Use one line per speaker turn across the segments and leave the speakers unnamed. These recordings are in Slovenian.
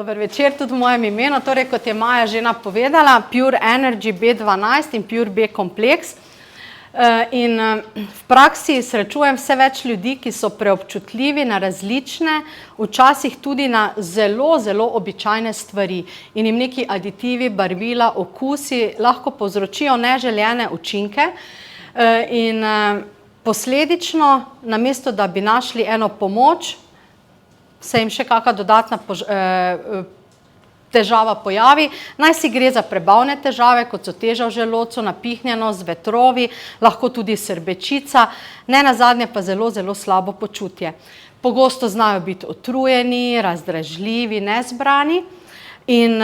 Dober večer tudi v mojem imenu. Torej, kot je Maja že napovedala, Pure Energy B12 in Pure B kompleks. In v praksi srečujem vse več ljudi, ki so preobčutljivi na različne, včasih tudi na zelo, zelo običajne stvari. In jim neki aditivi, barvila, okusi lahko povzročijo neželjene učinke. In posledično, namesto da bi našli eno pomoč, se jim še kakšna dodatna težava pojavi. Naj si gre za prebavne težave, kot so teža v želodcu, napihnjenost, vetrovi, lahko tudi srbečica, ne nazadnje pa zelo, zelo slabo počutje. Pogosto znajo biti utrujeni, razdražljivi, nezbrani in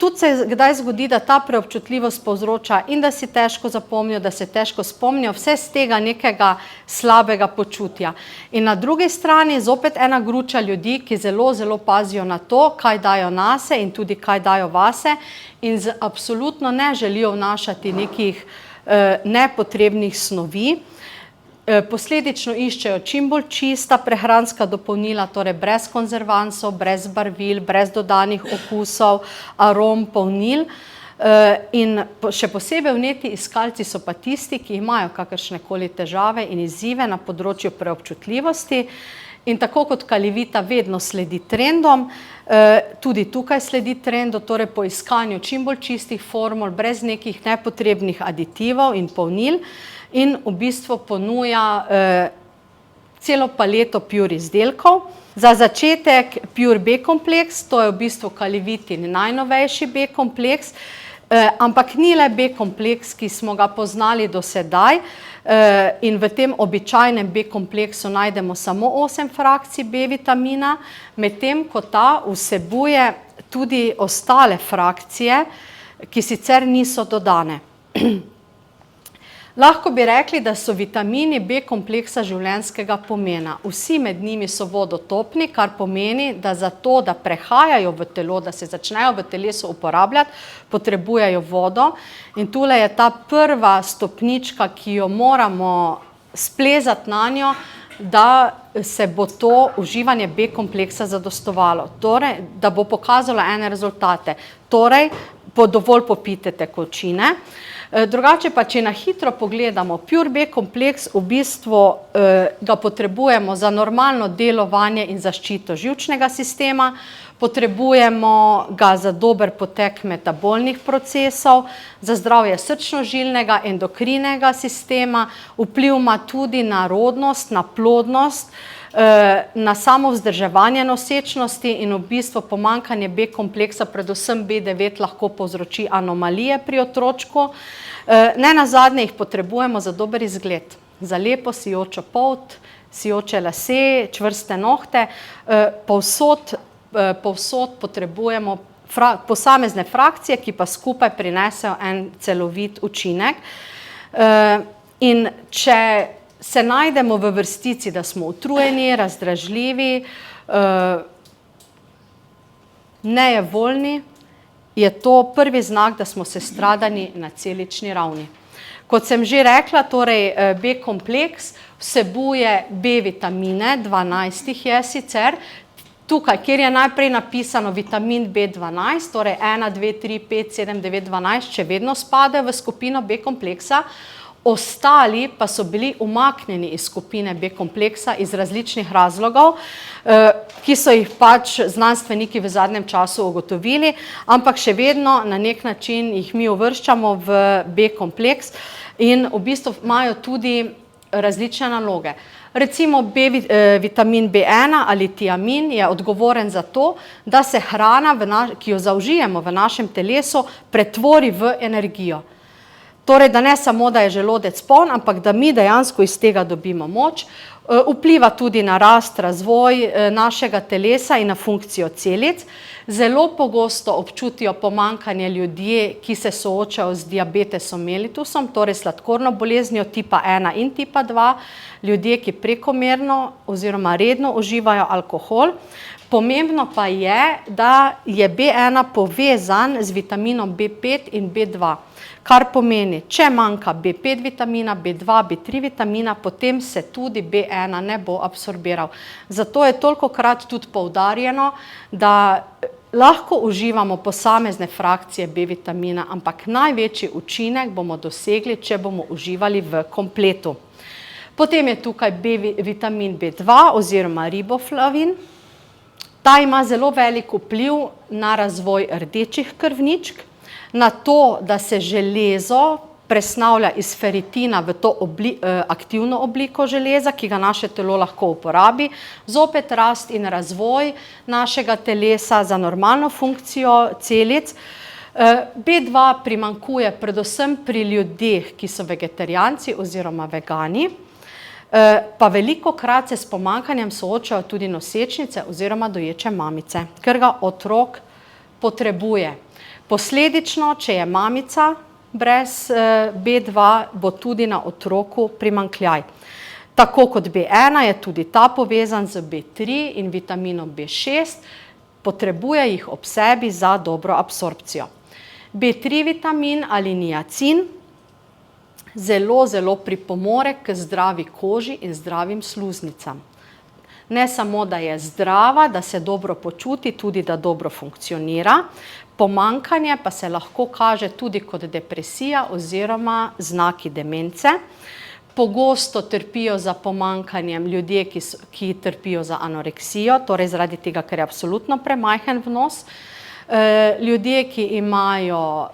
tudi se kdaj zgodi, da ta preobčutljivost povzroča in da si težko zapomnijo, da se težko spomnijo, vse z tega nekega slabega počutja. In na drugi strani zopet ena gruča ljudi, ki zelo, zelo pazijo na to, kaj dajo nase in tudi kaj dajo vase in absolutno ne želijo vnašati nekih nepotrebnih snovi. Posledično iščejo čim bolj čista prehranska dopolnila, torej brez konzervansov, brez barvil, brez dodanih okusov, arom, polnil. In še posebej vneti iskalci so pa tisti, ki imajo kakršnekoli težave in izzive na področju preobčutljivosti. In tako kot Kalivita vedno sledi trendom, tudi tukaj sledi trendu, torej po iskanju čim bolj čistih formul, brez nekih nepotrebnih aditivov in polnil. In v bistvu ponuja celo paleto Pure izdelkov. Za začetek Pure B kompleks, to je v bistvu Kalivitin najnovejši B kompleks, ampak ni le B kompleks, ki smo ga poznali do sedaj, in v tem običajnem B kompleksu najdemo samo 8 frakcij B vitamina, medtem ko ta vsebuje tudi ostale frakcije, ki sicer niso dodane. Lahko bi rekli, da so vitamini B kompleksa življenjskega pomena. Vsi med njimi so vodotopni, kar pomeni, da za to, da prehajajo v telo, da se začnejo v telesu uporabljati, potrebujejo vodo. In tule je ta prva stopnička, ki jo moramo splezati na njo, da se bo to uživanje B kompleksa zadostovalo. Torej, da bo pokazalo ene rezultate. Torej, dovolj popijte tekočine. Drugače pa, če na hitro pogledamo, Pure B kompleks v bistvu ga potrebujemo za normalno delovanje in zaščito živčnega sistema, potrebujemo ga za dober potek metabolnih procesov, za zdravje srčno-žilnega, endokrinega sistema, vpliv ima tudi na rodnost, na plodnost, na samo vzdrževanje nosečnosti in v bistvu pomanjkanje B kompleksa, predvsem B9, lahko povzroči anomalije pri otročku. Ne nazadnje jih potrebujemo za dober izgled, za lepo sijočo polt, sijoče lase, čvrste nohte. Povsod potrebujemo posamezne frakcije, ki pa skupaj prinesejo en celovit učinek. In če se najdemo v vrstici, da smo utrujeni, razdražljivi, nejevoljni, je to prvi znak, da smo sestradani na celični ravni. Kot sem že rekla, torej B kompleks vsebuje B vitamine, 12 jih je sicer. Tukaj, kjer je najprej napisano vitamin B12, torej 1, 2, 3, 5, 7, 9, 12, še vedno spadajo v skupino B kompleksa. Ostali pa so bili umaknjeni iz skupine B kompleksa iz različnih razlogov, ki so jih pač znanstveniki v zadnjem času ugotovili, ampak še vedno na nek način jih mi uvrščamo v B kompleks in v bistvu imajo tudi različne naloge. Recimo vitamin B1 ali tiamin je odgovoren za to, da se hrana, ki jo zaužijemo v našem telesu, pretvori v energijo. Torej, da ne samo, da je želodec poln, ampak da mi dejansko iz tega dobimo moč. Vpliva tudi na rast, razvoj našega telesa in na funkcijo celic. Zelo pogosto občutijo pomanjkanje ljudje, ki se soočajo z diabetesom mellitusom, torej sladkorno boleznijo tipa 1 in tipa 2, ljudje, ki prekomerno oziroma redno uživajo alkohol. Pomembno pa je, da je B1 povezan z vitaminom B5 in B2, kar pomeni, če manjka B5 vitamina, B2, B3 vitamina, potem se tudi B1 ne bo absorbiral. Zato je tolikokrat tudi poudarjeno, da lahko uživamo posamezne frakcije B vitamina, ampak največji učinek bomo dosegli, če bomo uživali v kompletu. Potem je tukaj vitamin B2 oziroma riboflavin. Ta ima zelo velik vpliv na razvoj rdečih krvničk, na to, da se železo presnavlja iz feritina v to aktivno obliko železa, ki ga naše telo lahko uporabi, zopet rast in razvoj našega telesa za normalno funkcijo celic. B2 primanjkuje predvsem pri ljudeh, ki so vegetarijanci oziroma vegani, pa velikokrat se s pomanjkanjem soočajo tudi nosečnice oziroma doječe mamice, ker ga otrok potrebuje. Posledično, če je mamica brez B2, bo tudi na otroku primanjkljaj. Tako kot B1 je tudi ta povezan z B3 in vitaminom B6, potrebuje jih ob sebi za dobro absorpcijo. B3 vitamin ali niacin zelo pripomore k zdravi koži in zdravim sluznicam. Ne samo, da je zdrava, da se dobro počuti, tudi da dobro funkcionira, pomanjkanje pa se lahko kaže tudi kot depresija oziroma znaki demence. Pogosto trpijo za pomanjkanjem ljudje, ki trpijo za anoreksijo, torej zaradi tega, ker je absolutno premajhen vnos. Ljudje, ki imajo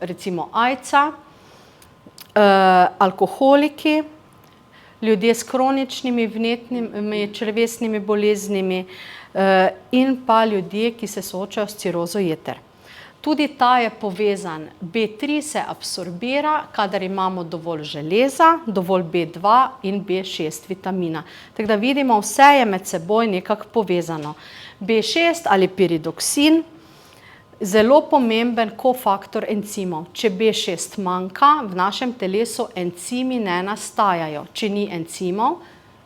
recimo AIDS-a, alkoholiki, ljudje s kroničnimi vnetnimi črevesnimi boleznimi in pa ljudje, ki se soočajo s cirozo jeter. Tudi ta je povezan. B3 se absorbira, kadar imamo dovolj železa, dovolj B2 in B6 vitamina. Tako da vidimo, vse je med seboj nekako povezano. B6 ali piridoksin, zelo pomemben kofaktor encimov. Če B6 manjka, v našem telesu encimi ne nastajajo. Če ni encimov,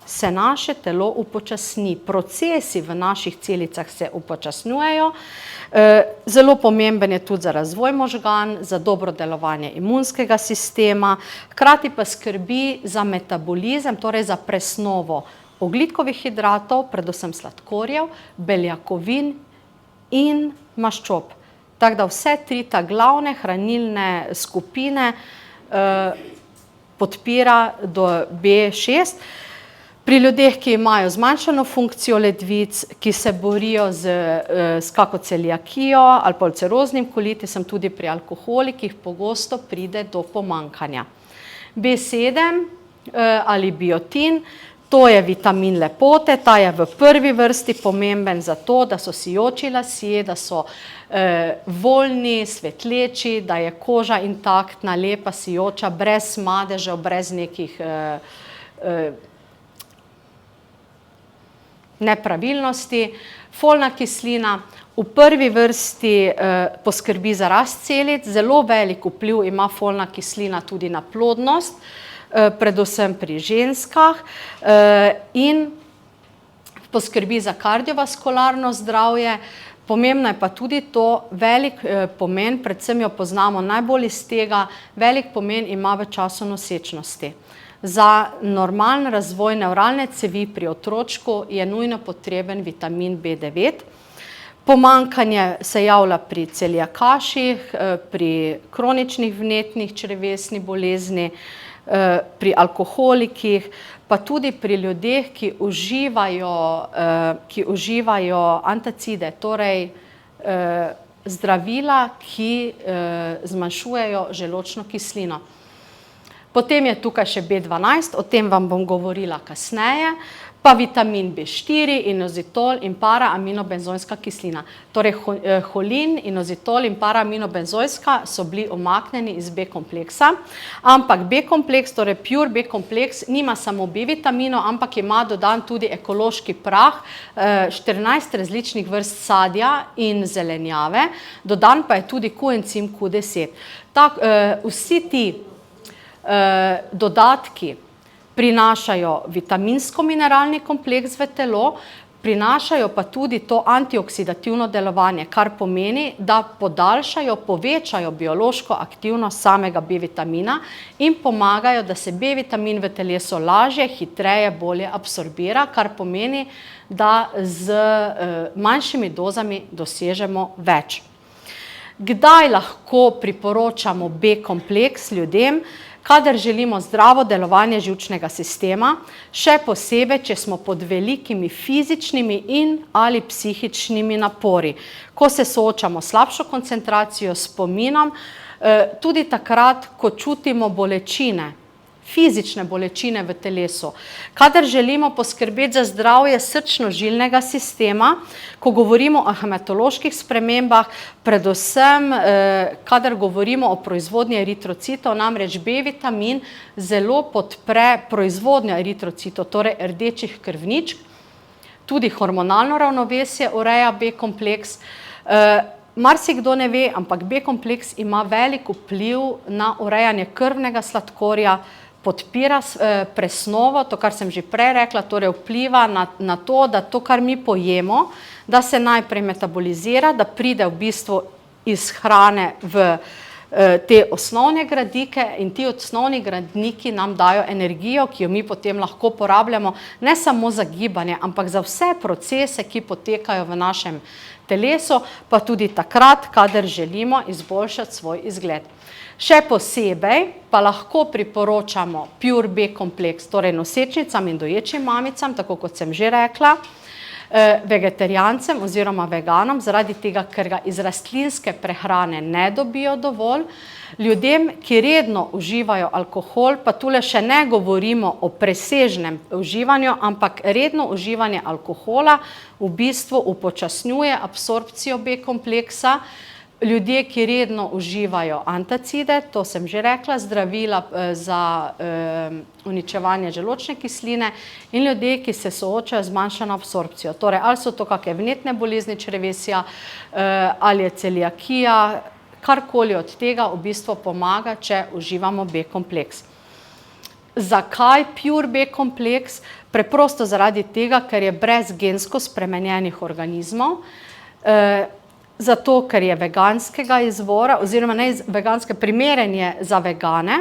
se naše telo upočasni. Procesi v naših celicah se upočasnjujejo. Zelo pomemben je tudi za razvoj možgan, za dobro delovanje imunskega sistema, hkrati pa skrbi za metabolizem, torej za presnovo ogljikovih hidratov, predvsem sladkorjev, beljakovin in maščob. Tako da vse tri ta glavne hranilne skupine podpira do B6. Pri ljudeh, ki imajo zmanjšano funkcijo ledvic, ki se borijo s kako celiakijo ali ulceroznim kolitisom, tudi pri alkoholikih, pogosto pride do pomanjkanja. B7 ali biotin, to je vitamin lepote, ta je v prvi vrsti pomemben za to, da so sijoči lasje, da so voljni, svetleči, da je koža intaktna, lepa, sijoča, brez madežev, brez nekih nepravilnosti. Folna kislina v prvi vrsti poskrbi za rast celic, zelo velik vpliv ima folna kislina tudi na plodnost, predvsem pri ženskah, in poskrbi za kardiovaskularno zdravje. Pomembno je pa tudi to, velik pomen, predvsem jo poznamo najbolj iz tega, velik pomen ima v času nosečnosti. Za normalen razvoj nevralne cevi pri otročku je nujno potreben vitamin B9. Pomanjkanje se javlja pri celiakaših, pri kroničnih vnetnih črevesnih bolezni, pri alkoholikih, pa tudi pri ljudeh, ki uživajo antacide, torej zdravila, ki zmanjšujejo želodčno kislino. Potem je tukaj še B12, o tem vam bom govorila kasneje, pa vitamin B4, inozitol in paraaminobenzoinska kislina. Torej holin, inozitol in paraaminobenzoinska so bili umaknjeni iz B kompleksa, ampak B kompleks, torej pure B kompleks, nima samo B vitaminov, ampak ima dodan tudi ekološki prah, 14 različnih vrst sadja in zelenjave, dodan pa je tudi koencim Q10. Vsi ti dodatki prinašajo vitaminsko-mineralni kompleks v telo, prinašajo pa tudi to antioksidativno delovanje, kar pomeni, da podaljšajo, povečajo biološko aktivnost samega B-vitamina in pomagajo, da se B-vitamin v telesu lažje, hitreje, bolje absorbira, kar pomeni, da z manjšimi dozami dosežemo več. Kdaj lahko priporočamo B-kompleks ljudem? Kadar želimo zdravo delovanje živčnega sistema, še posebej, če smo pod velikimi fizičnimi in ali psihičnimi napori. Ko se soočamo s slabšo koncentracijo, spominom, tudi takrat, ko čutimo bolečine, fizične bolečine v telesu. Kadar želimo poskrbeti za zdravje srčno-žilnega sistema, ko govorimo o hematoloških spremembah, predvsem, kadar govorimo o proizvodnji eritrocitov, namreč B-vitamin zelo podpre proizvodnjo eritrocitov, torej rdečih krvničk, tudi hormonalno ravnovesje ureja B-kompleks. Marsikdo ne ve, ampak B-kompleks ima velik vpliv na urejanje krvnega sladkorja, podpira presnovo, to, kar sem že prej rekla, torej vpliva na to, da to, kar mi pojemo, da se najprej metabolizira, da pride v bistvu iz hrane v te osnovne gradike in ti osnovni gradniki nam dajo energijo, ki jo mi potem lahko porabljamo ne samo za gibanje, ampak za vse procese, ki potekajo v našem telesu, pa tudi takrat, kadar želimo izboljšati svoj izgled. Še posebej pa lahko priporočamo Pure B-kompleks, torej nosečnicam in doječim mamicam, tako kot sem že rekla, vegetarijancem oziroma veganom, zaradi tega, ker ga iz rastlinske prehrane ne dobijo dovolj, ljudem, ki redno uživajo alkohol, pa tule še ne govorimo o presežnem uživanju, ampak redno uživanje alkohola v bistvu upočasnjuje absorpcijo B-kompleksa. Ljudje, ki redno uživajo antacide, to sem že rekla, zdravila za uničevanje želodčne kisline in ljudje, ki se soočajo z zmanjšano absorpcijo. Torej, ali so to kakšne vnetne bolezni črevesja, ali je celiakija, karkoli od tega v bistvu pomaga, če uživamo B-kompleks. Zakaj Pure B-kompleks? Preprosto zaradi tega, ker je brez gensko spremenjenih organizmov, zato, ker je veganskega izvora, oziroma ne veganske, primeren je za vegane,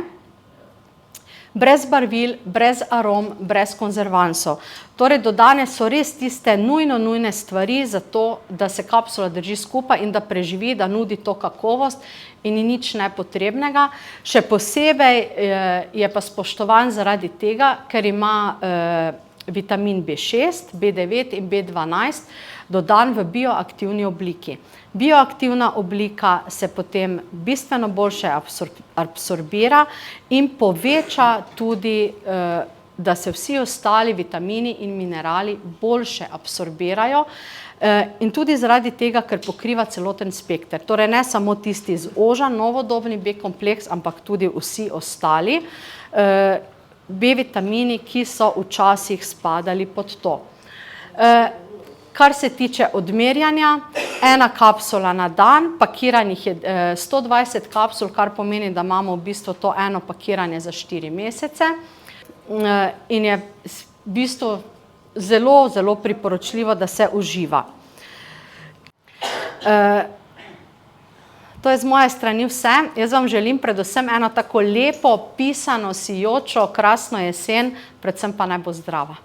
brez barvil, brez arom, brez konzervansov. Torej, dodane so res tiste nujne stvari za to, da se kapsula drži skupaj in da preživi, da nudi to kakovost in ni nič nepotrebnega. Še posebej je pa spoštovan zaradi tega, ker ima vitamin B6, B9 in B12 dodan v bioaktivni obliki. Bioaktivna oblika se potem bistveno boljše absorbira in poveča tudi, da se vsi ostali vitamini in minerali boljše absorbirajo in tudi zaradi tega, ker pokriva celoten spekter. Torej ne samo tisti zožan novodobni B-kompleks, ampak tudi vsi ostali B-vitamini, ki so včasih spadali pod to. Kar se tiče odmerjanja, 1 kapsula na dan, pakiranih je 120 kapsul, kar pomeni, da imamo v bistvu to eno pakiranje za 4 mesece in je v bistvu zelo priporočljivo, da se uživa. To je z moje strani vse. Jaz vam želim predvsem eno tako lepo, pisano, sijočo, krasno jesen, predvsem pa naj bo zdrava.